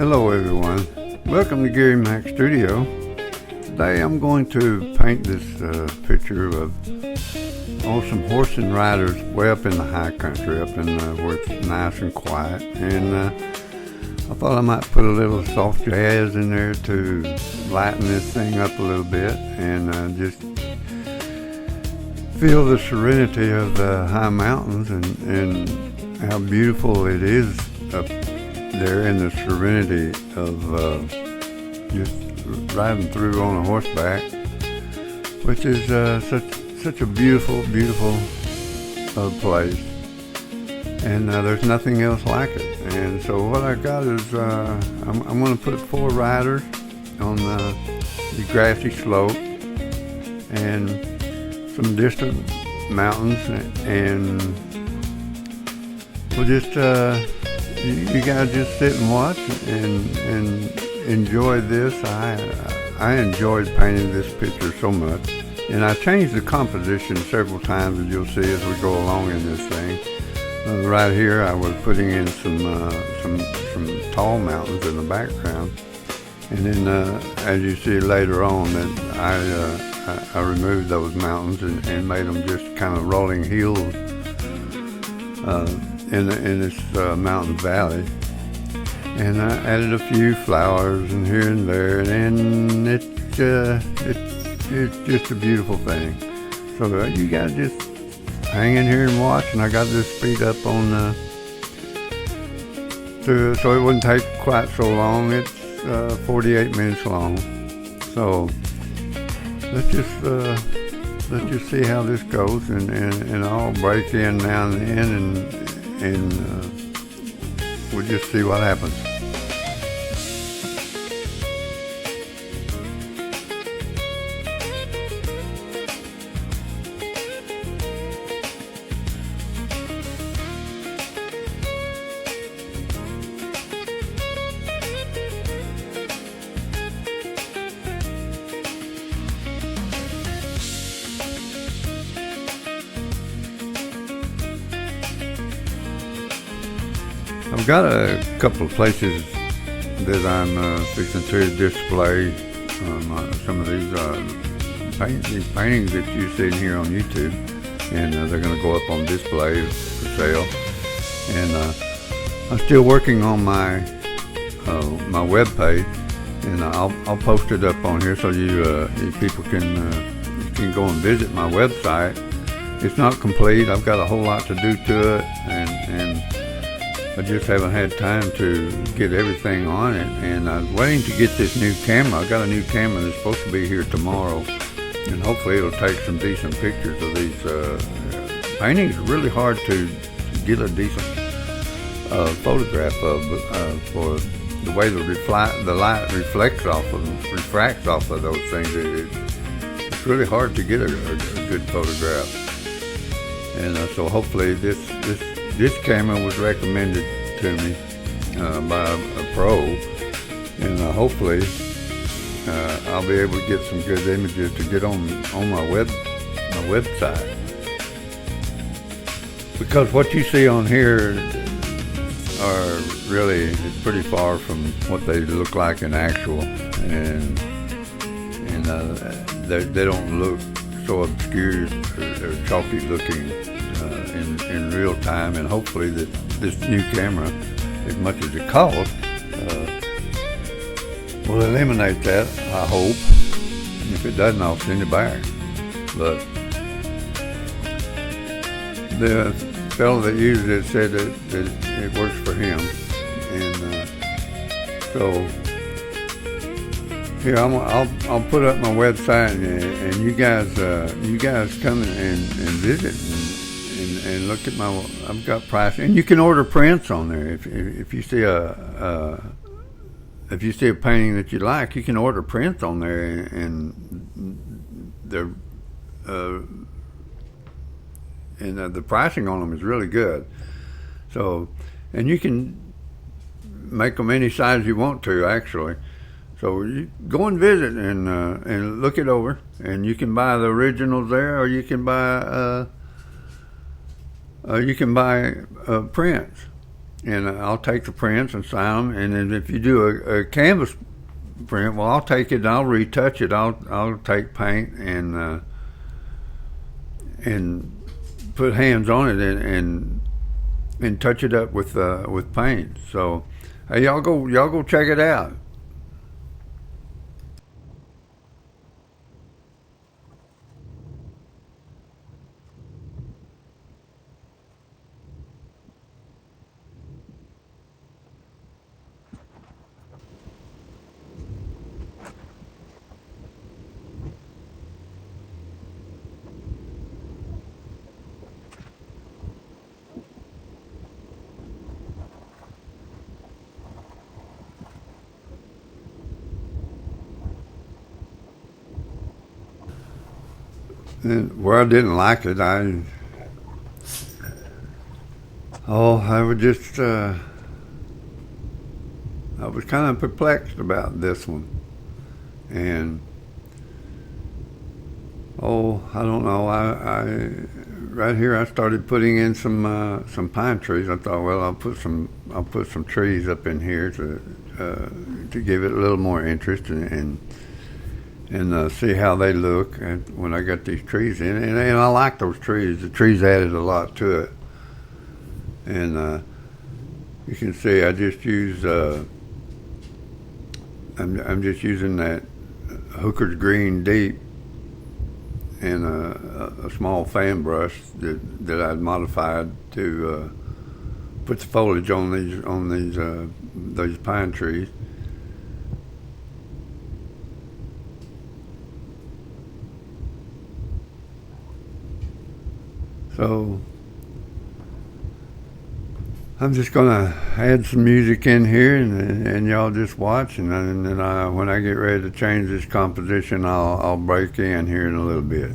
Hello everyone, welcome to Gary Mac Studio. Today I'm going to paint this picture of some horse and riders way up in the high country, up in where it's nice and quiet, and I thought I might put a little soft jazz in there to lighten this thing up a little bit and just feel the serenity of the high mountains and how beautiful it is up there in the serenity of just riding through on a horseback, which is such a beautiful place, and there's nothing else like it. And so what I got is I'm going to put 4 riders on the grassy slope and some distant mountains, and we'll just you guys just sit and watch and enjoy this. I enjoyed painting this picture so much, and I changed the composition several times, as you'll see as we go along in this thing. Right here I was putting in some tall mountains in the background, and then as you see later on that I removed those mountains and made them just kind of rolling hills in this mountain valley, and I added a few flowers and here and there, and it's just a beautiful thing. So you guys just hang in here and watch, and I got this speed up on so it wouldn't take quite so long. It's 48 minutes long, so let's just see how this goes, and I'll break in now and then, and we'll just see what happens. I've got a couple of places that I'm fixing to display some of these paintings that you've seen here on YouTube, and they're going to go up on display for sale. And I'm still working on my web page, and I'll post it up on here so you people can go and visit my website. It's not complete. I've got a whole lot to do to it, and I just haven't had time to get everything on it, and I was waiting to get this new camera. I got a new camera that's supposed to be here tomorrow, and hopefully it'll take some decent pictures of these paintings. Really hard to get a decent photograph of for the way the light refracts off of those things. It's really hard to get a good photograph, and so hopefully this camera was recommended to me by a pro, and hopefully I'll be able to get some good images to get on my website, because what you see on here are really pretty far from what they look like in actual, and they don't look so obscured or chalky looking in real time. And hopefully that this new camera, as much as it costs, will eliminate that, I hope. If it doesn't, I'll send it back. But the fellow that used it said that it works for him, and so here I'll put up my website, and you guys come and visit and look at I've got pricing, and you can order prints on there. If you see a painting that you like, you can order prints on there, and they're the pricing on them is really good. So, and you can make them any size you want to, actually. So you go and visit and look it over, and you can buy the originals there, or you can buy prints. and I'll take the prints and sign them. And then if you do a canvas print, well, I'll take it and I'll retouch it. I'll take paint and put hands on it and touch it up with paint. So hey, y'all go check it out. And where I didn't like it, I was just I was kind of perplexed about this one, and I don't know. I right here I started putting in some pine trees. I thought, well, I'll put some trees up in here to give it a little more interest and see how they look. And when I got these trees in, and I like those trees. The trees added a lot to it, and you can see I just use I'm just using that Hooker's Green Deep and a small fan brush that I'd modified to put the foliage on these pine trees. So I'm just gonna add some music in here, and y'all just watch, and then when I get ready to change this composition, I'll break in here in a little bit.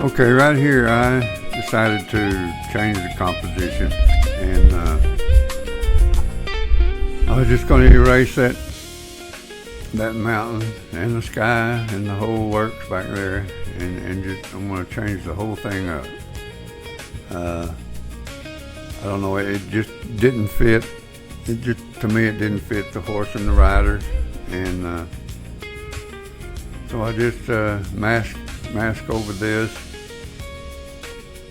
Okay, right here I decided to change the composition, and I was just going to erase that mountain and the sky and the whole works back there, and just I'm going to change the whole thing up. I don't know, it just didn't fit. To me, it didn't fit the horse and the riders, and so I just mask over this,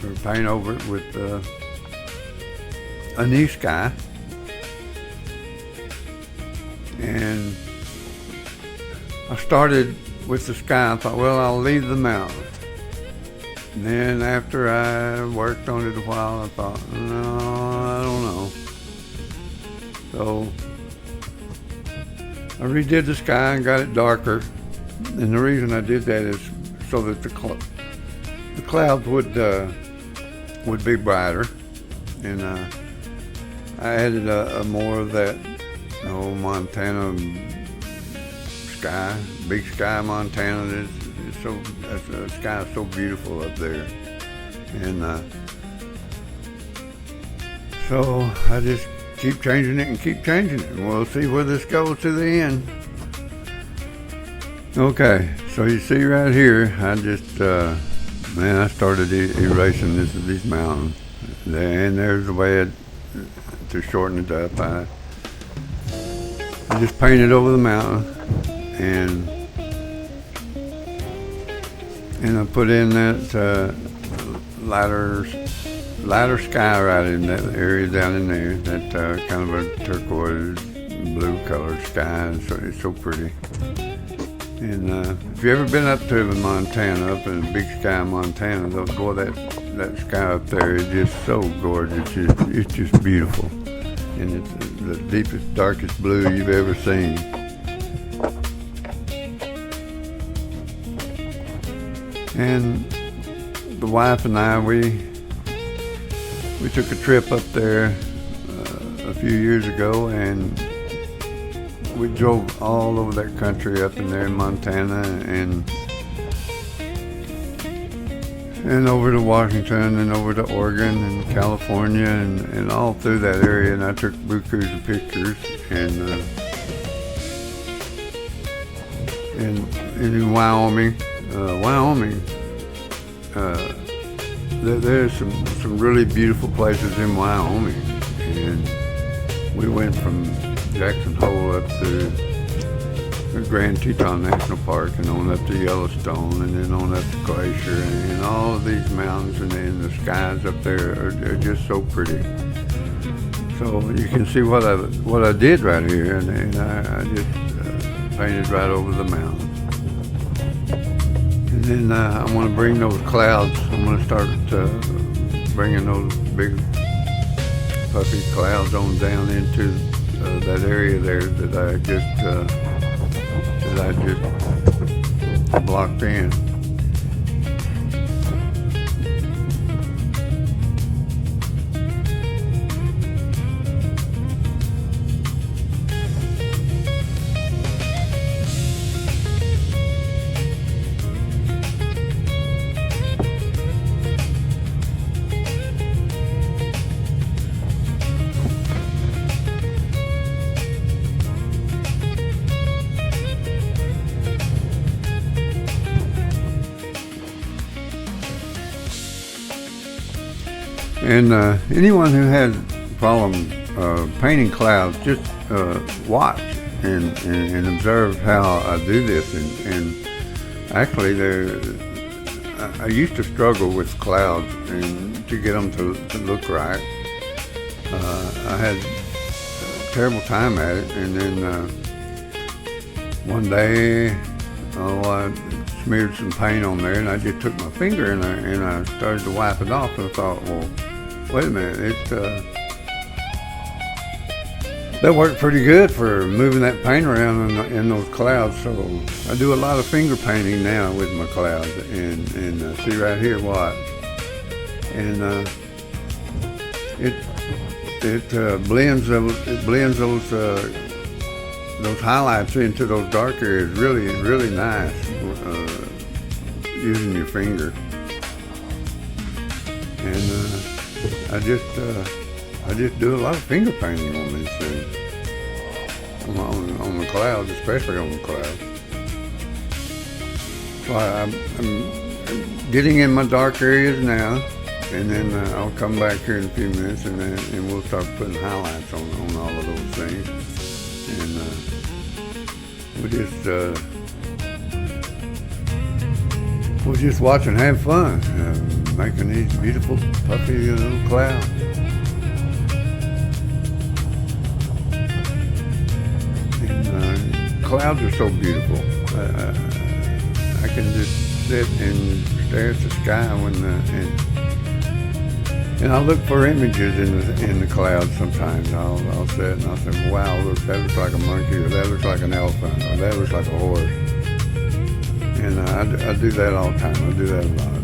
or paint over it with a knee sky, and I started with the sky. I thought, well, I'll leave the mountain. And then after I worked on it a while, I thought, no, I don't know. So I redid the sky and got it darker. And the reason I did that is so that the clouds would be brighter. And I added a more of that Montana sky, big sky Montana. The sky is so beautiful up there, and so I just keep changing it and keep changing it, and we'll see where this goes to the end. Okay, so you see right here, I just I started erasing these mountains, and there's a way to shorten it up. I just painted over the mountain, and I put in that lighter sky right in that area down in there, that kind of a turquoise blue colored sky, and so it's so pretty. And if you've ever been up to Montana, up in Big Sky, Montana, boy, that sky up there is just so gorgeous. It's just beautiful, and it's the deepest, darkest blue you've ever seen. And the wife and I, we took a trip up there a few years ago, and we drove all over that country up in there in Montana, and over to Washington, and over to Oregon and California, and all through that area. And I took bukus of pictures, and in Wyoming. There's some really beautiful places in Wyoming, and we went from Jackson Hole up to the Grand Teton National Park, and on up to Yellowstone, and then on up to Glacier, and all of these mountains, and the skies up there are just so pretty. So you can see what I did right here, and I just painted right over the mountains. And then I want to bring those clouds. I'm going to start bringing those big puffy clouds on down into that area there that I just blocked in. And anyone who has a problem painting clouds, just watch and observe how I do this. And actually, I used to struggle with clouds and to get them to look right. I had a terrible time at it, and then one day, I smeared some paint on there, and I just took my finger and I started to wipe it off, and I thought, well, wait a minute, that worked pretty good for moving that paint around in those clouds. So I do a lot of finger painting now with my clouds, and see right here, watch, and it blends those highlights into those dark areas really nice using your finger. and I just do a lot of finger painting on these things, on the clouds, especially on the clouds. So I'm getting in my dark areas now, and then I'll come back here in a few minutes, and we'll start putting highlights on all of those things, and we'll just watch and have fun, making these beautiful puffy little clouds. And clouds are so beautiful. I can just sit and stare at the sky and I look for images in the clouds sometimes. I'll sit and I'll say, wow, look, that looks like a monkey, or that looks like an elephant, or that looks like a horse. And I do that all the time. I do that a lot.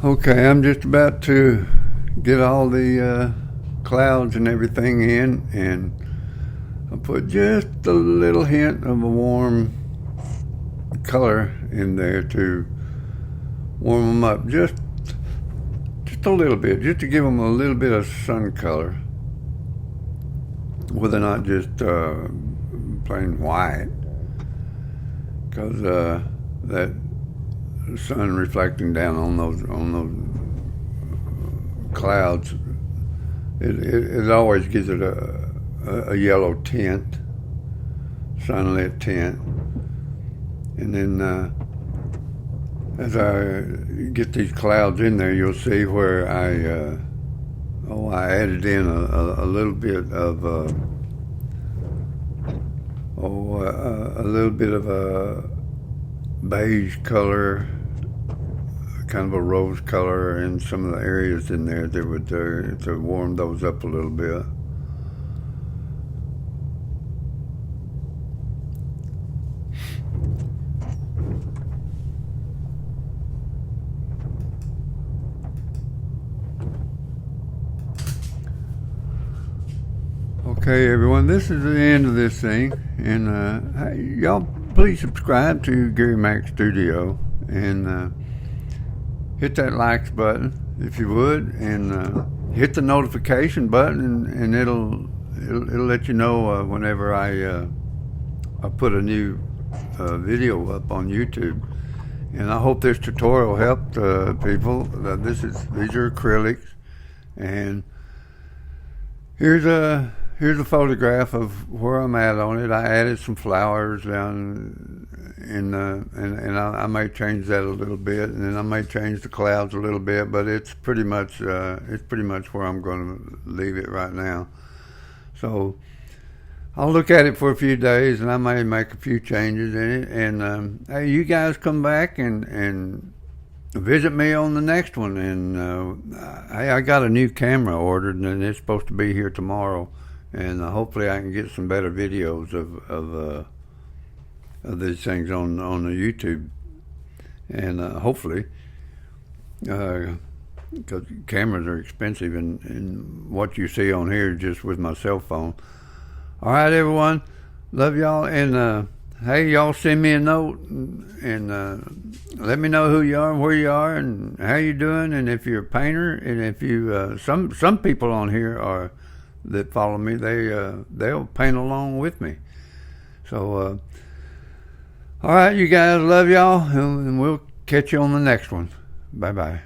Okay, I'm just about to get all the clouds and everything in, and I'll put just a little hint of a warm color in there to warm them up just a little bit, just to give them a little bit of sun color, where they're not just plain white, because that sun reflecting down on those clouds, it always gives it a yellow tint, sunlit tint. And then as I get these clouds in there, you'll see where I added in a little bit of a little bit of a beige color, kind of a rose color in some of the areas in there that would to warm those up a little bit. Okay, everyone, this is the end of this thing, and y'all please subscribe to Gary Mac Studio and hit that likes button if you would, and hit the notification button, and it'll let you know whenever I put a new video up on YouTube. And I hope this tutorial helped people. These are acrylics, and here's a photograph of where I'm at on it. I added some flowers down in and I may change that a little bit, and then I may change the clouds a little bit, but it's pretty much where I'm going to leave it right now. So I'll look at it for a few days, and I may make a few changes in it. And hey, you guys come back and visit me on the next one. And I got a new camera ordered, and it's supposed to be here tomorrow. And hopefully I can get some better videos of these things on the YouTube. And hopefully, because cameras are expensive, and what you see on here is just with my cell phone. All right, everyone, love y'all, and hey, y'all send me a note and let me know who you are and where you are and how you doing, and if you're a painter, and if you some people on here that follow me, they'll paint along with me. So all right, you guys, love y'all, and we'll catch you on the next one. Bye bye.